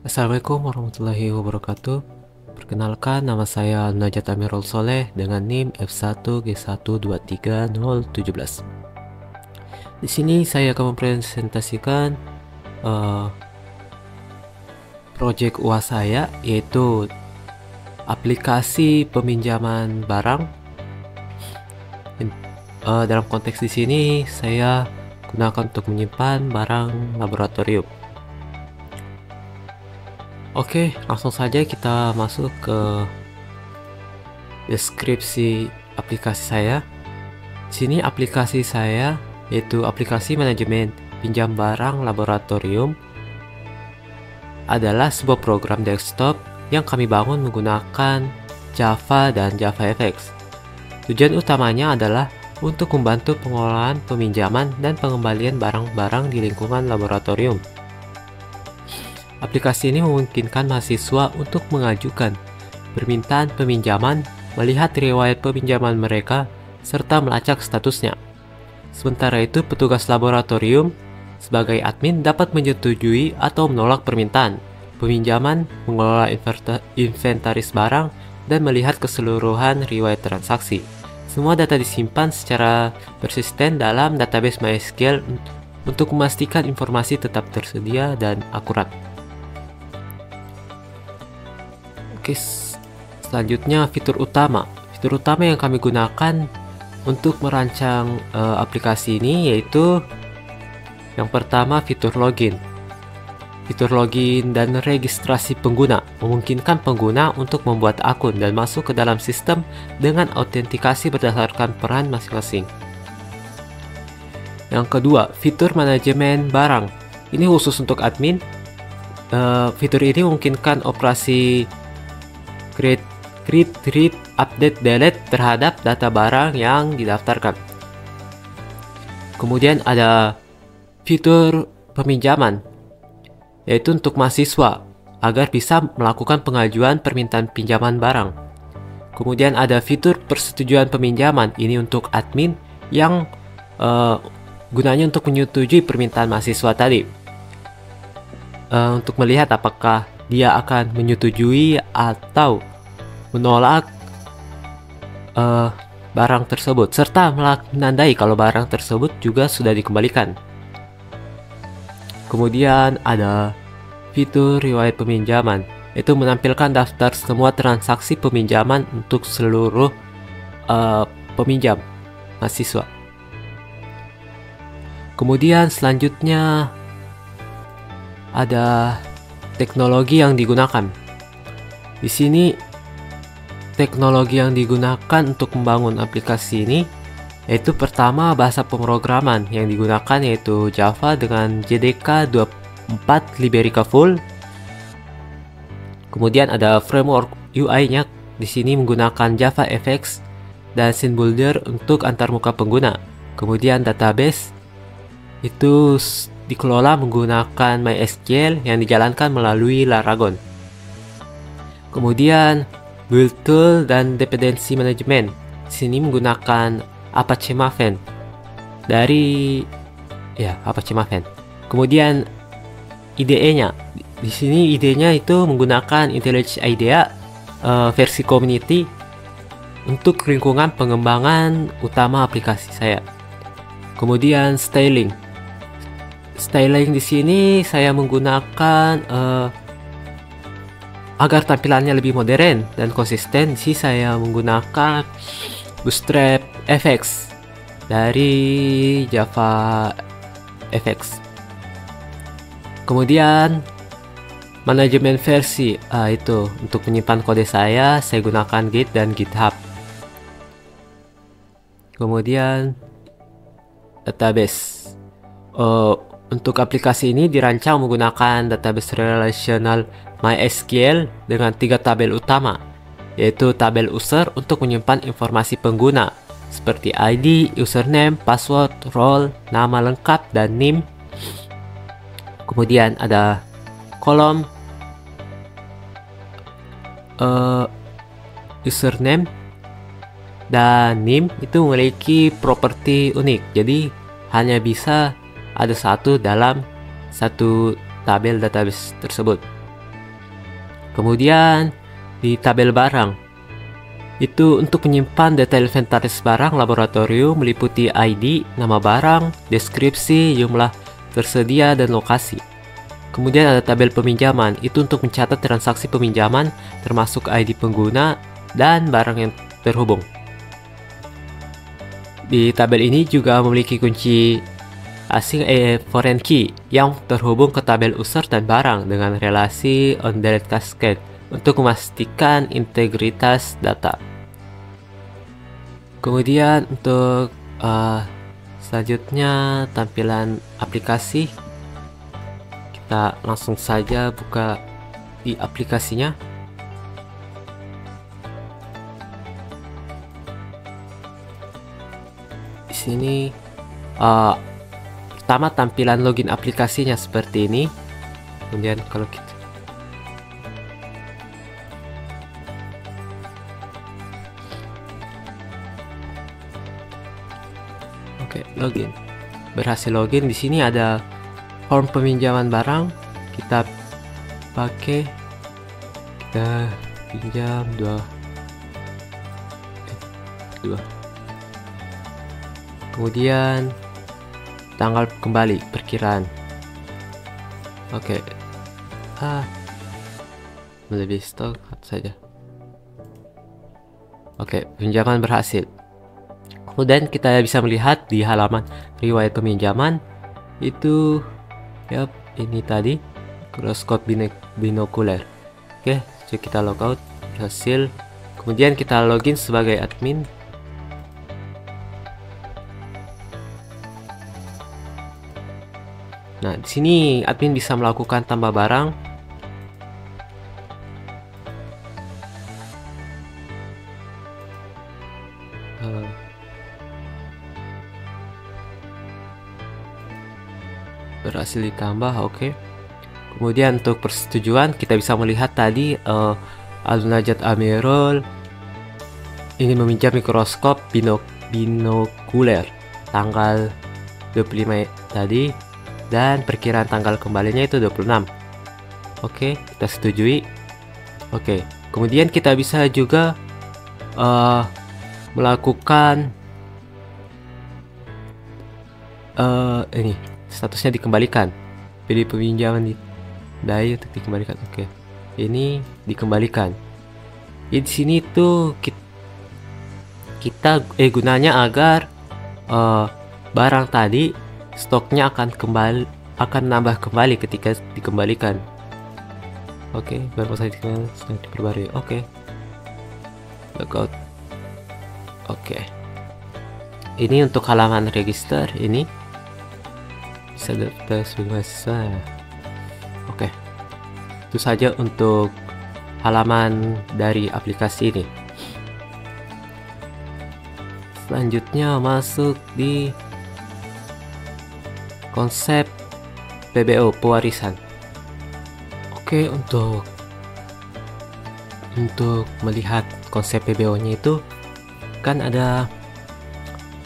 Assalamualaikum warahmatullahi wabarakatuh. Perkenalkan, nama saya Najat Amirul Soleh dengan NIM F1G1230017. Di sini saya akan mempresentasikan proyek UAS saya, yaitu aplikasi peminjaman barang. Dalam konteks di sini saya gunakan untuk menyimpan barang laboratorium. Oke, langsung saja kita masuk ke deskripsi aplikasi saya. Di sini aplikasi saya yaitu aplikasi manajemen pinjam barang laboratorium adalah sebuah program desktop yang kami bangun menggunakan Java dan JavaFX. Tujuan utamanya adalah untuk membantu pengolahan peminjaman dan pengembalian barang-barang di lingkungan laboratorium. Aplikasi ini memungkinkan mahasiswa untuk mengajukan permintaan peminjaman, melihat riwayat peminjaman mereka, serta melacak statusnya. Sementara itu, petugas laboratorium sebagai admin dapat menyetujui atau menolak permintaan peminjaman, mengelola inventaris barang, dan melihat keseluruhan riwayat transaksi. Semua data disimpan secara persisten dalam database MySQL untuk memastikan informasi tetap tersedia dan akurat. Oke, selanjutnya fitur utama. Fitur utama yang kami gunakan untuk merancang aplikasi ini yaitu yang pertama, fitur login. Fitur login dan registrasi pengguna memungkinkan pengguna untuk membuat akun dan masuk ke dalam sistem dengan autentikasi berdasarkan peran masing-masing. Yang kedua, fitur manajemen barang. Ini khusus untuk admin. Fitur ini memungkinkan operasi create, read, update, delete terhadap data barang yang didaftarkan. Kemudian ada fitur peminjaman, yaitu untuk mahasiswa agar bisa melakukan pengajuan permintaan pinjaman barang. Kemudian ada fitur persetujuan peminjaman, ini untuk admin yang gunanya untuk menyetujui permintaan mahasiswa tadi, untuk melihat apakah dia akan menyetujui atau menolak barang tersebut, serta menandai kalau barang tersebut juga sudah dikembalikan. Kemudian ada fitur riwayat peminjaman, yaitu menampilkan daftar semua transaksi peminjaman untuk seluruh peminjam mahasiswa. Kemudian selanjutnya ada teknologi yang digunakan. Di sini teknologi yang digunakan untuk membangun aplikasi ini yaitu pertama, bahasa pemrograman yang digunakan yaitu Java dengan JDK 24 Liberica Full. Kemudian ada framework UI-nya, di sini menggunakan JavaFX dan Scene Builder untuk antarmuka pengguna. Kemudian database itu dikelola menggunakan MySQL yang dijalankan melalui Laragon. Kemudian build tool dan dependency management, di sini menggunakan Apache Maven dari Apache Maven. Kemudian IDE-nya, di sini IDE-nya itu menggunakan IntelliJ IDEA versi community untuk lingkungan pengembangan utama aplikasi saya. Kemudian styling di sini saya menggunakan agar tampilannya lebih modern dan konsisten, sih saya menggunakan Bootstrap FX dari JavaFX. Kemudian manajemen versi, itu untuk menyimpan kode saya gunakan Git dan GitHub. Kemudian database. Untuk aplikasi ini dirancang menggunakan database relational MySQL dengan 3 tabel utama, yaitu tabel user untuk menyimpan informasi pengguna seperti ID, username, password, role, nama lengkap, dan NIM. Kemudian ada kolom username dan NIM itu memiliki properti unik, jadi hanya bisa ada satu dalam satu tabel database tersebut. Kemudian di tabel barang, itu untuk menyimpan detail inventaris barang laboratorium meliputi ID, nama barang, deskripsi, jumlah tersedia, dan lokasi. Kemudian ada tabel peminjaman, itu untuk mencatat transaksi peminjaman termasuk ID pengguna dan barang yang terhubung. Di tabel ini juga memiliki kunci asing foreign key yang terhubung ke tabel user dan barang dengan relasi on delete cascade untuk memastikan integritas data. Kemudian untuk selanjutnya tampilan aplikasi, kita langsung saja buka di aplikasinya. Di sini pertama tampilan login aplikasinya seperti ini. Kemudian kalau kita login, berhasil login. Di sini ada form peminjaman barang, kita pakai, kita pinjam 2. Kemudian tanggal kembali perkiraan. Melebihi stok saja. Pinjaman berhasil. Kemudian kita bisa melihat di halaman riwayat peminjaman itu ini tadi giroskop binokuler. So kita logout, berhasil. Kemudian kita login sebagai admin. Nah, di sini admin bisa melakukan tambah barang. Berhasil ditambah, Kemudian untuk persetujuan kita bisa melihat tadi Alunajat Amirul ini meminjam mikroskop binokuler tanggal 25 tadi, dan perkiraan tanggal kembalinya itu 26. Kita setujui. Kemudian kita bisa juga melakukan ini statusnya dikembalikan. Pilih peminjaman daya untuk dikembalikan. Ini dikembalikan. Di sini tuh kita gunanya agar barang tadi stoknya akan nambah kembali ketika dikembalikan. Baru saja sedang diperbarui. Logout. Ini untuk halaman register, ini bisa daftar sebagai mahasiswa. Itu saja untuk halaman dari aplikasi ini. Selanjutnya masuk di konsep PBO, pewarisan. Untuk melihat konsep PBO-nya itu kan ada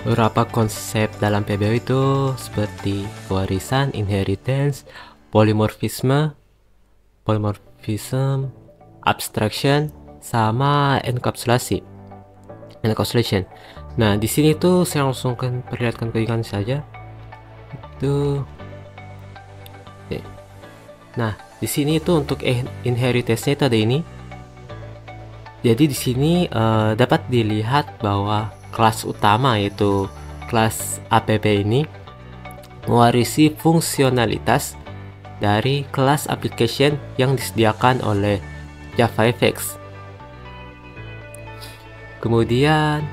beberapa konsep dalam PBO itu seperti pewarisan, inheritance, polymorphism, abstraction, sama encapsulation. Nah, di sini tuh saya langsung perlihatkan keinginan saja. Nah, di sini itu untuk inheritance-nya itu ada ini. Jadi di sini dapat dilihat bahwa kelas utama yaitu kelas app ini mewarisi fungsionalitas dari kelas application yang disediakan oleh JavaFX. Kemudian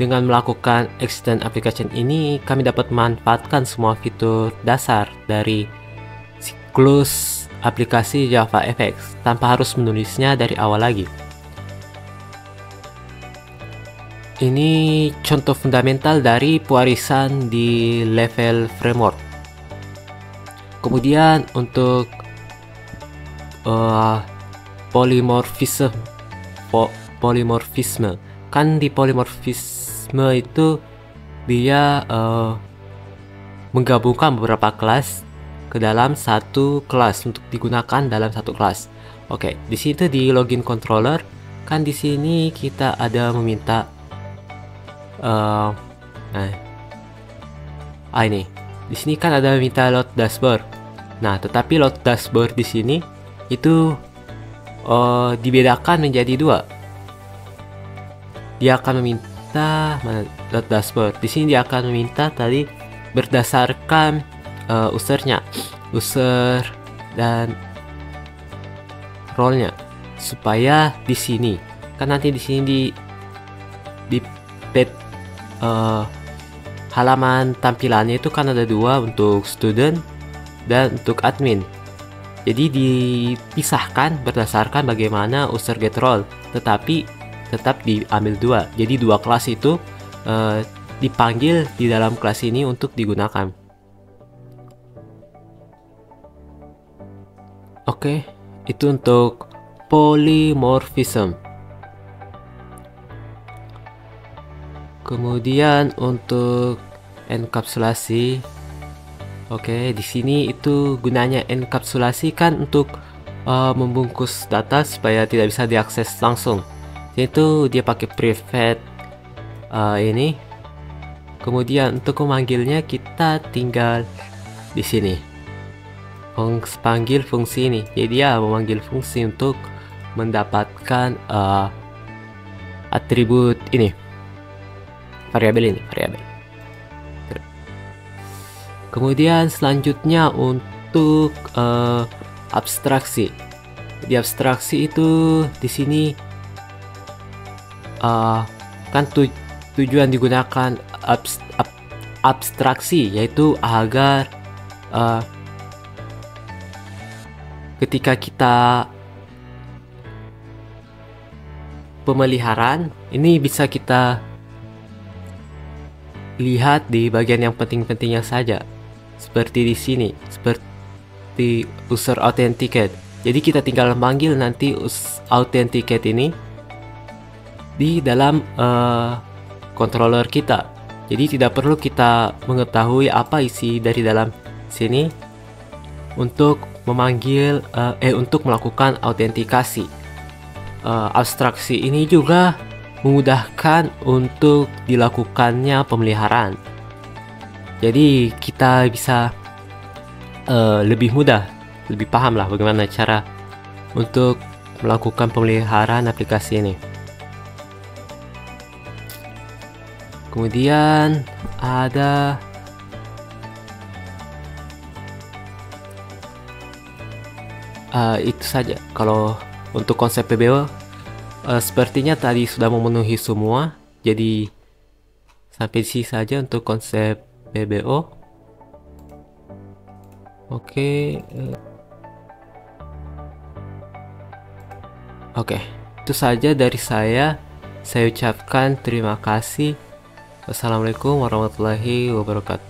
dengan melakukan extend application ini, kami dapat memanfaatkan semua fitur dasar dari siklus aplikasi JavaFX tanpa harus menulisnya dari awal lagi. Ini contoh fundamental dari pewarisan di level framework. Kemudian untuk polymorphism, kan di polymorphisme itu dia menggabungkan beberapa kelas ke dalam satu kelas untuk digunakan dalam satu kelas. Oke, di situ di login controller kan di sini kita ada meminta ini. Di sini kan ada meminta load dashboard. Nah, tetapi load dashboard di sini itu dibedakan menjadi dua. Dia akan meminta load dashboard. Di sini dia akan meminta tadi berdasarkan usernya, user dan role-nya, supaya di sini kan nanti di sini di page halaman tampilannya itu kan ada dua, untuk student dan untuk admin. Jadi dipisahkan berdasarkan bagaimana user get role, tetapi tetap diambil dua. Jadi dua kelas itu dipanggil di dalam kelas ini untuk digunakan. Oke, itu untuk polymorphism. Kemudian untuk enkapsulasi. Oke, di sini itu gunanya enkapsulasi kan untuk membungkus data supaya tidak bisa diakses langsung. Itu dia pakai private ini. Kemudian untuk memanggilnya kita tinggal di sini. Panggil fungsi ini. Jadi dia memanggil fungsi untuk mendapatkan atribut ini. Variabel ini, variabel. Kemudian selanjutnya untuk abstraksi. Di abstraksi itu di sini kan tujuan digunakan abstraksi, yaitu agar ketika kita pemeliharaan ini bisa kita lihat di bagian yang penting-pentingnya saja, seperti di sini, seperti user authenticate. Jadi kita tinggal manggil nanti authenticate ini di dalam controller kita. Jadi tidak perlu kita mengetahui apa isi dari dalam sini untuk memanggil untuk melakukan autentikasi. Abstraksi ini juga memudahkan untuk dilakukannya pemeliharaan. Jadi kita bisa lebih mudah, lebih paham lah bagaimana cara untuk melakukan pemeliharaan aplikasi ini. Kemudian ada itu saja kalau untuk konsep PBO. Sepertinya tadi sudah memenuhi semua, jadi sampai sini saja untuk konsep PBO. Oke, itu saja dari saya. Saya ucapkan terima kasih. Wassalamualaikum warahmatullahi wabarakatuh.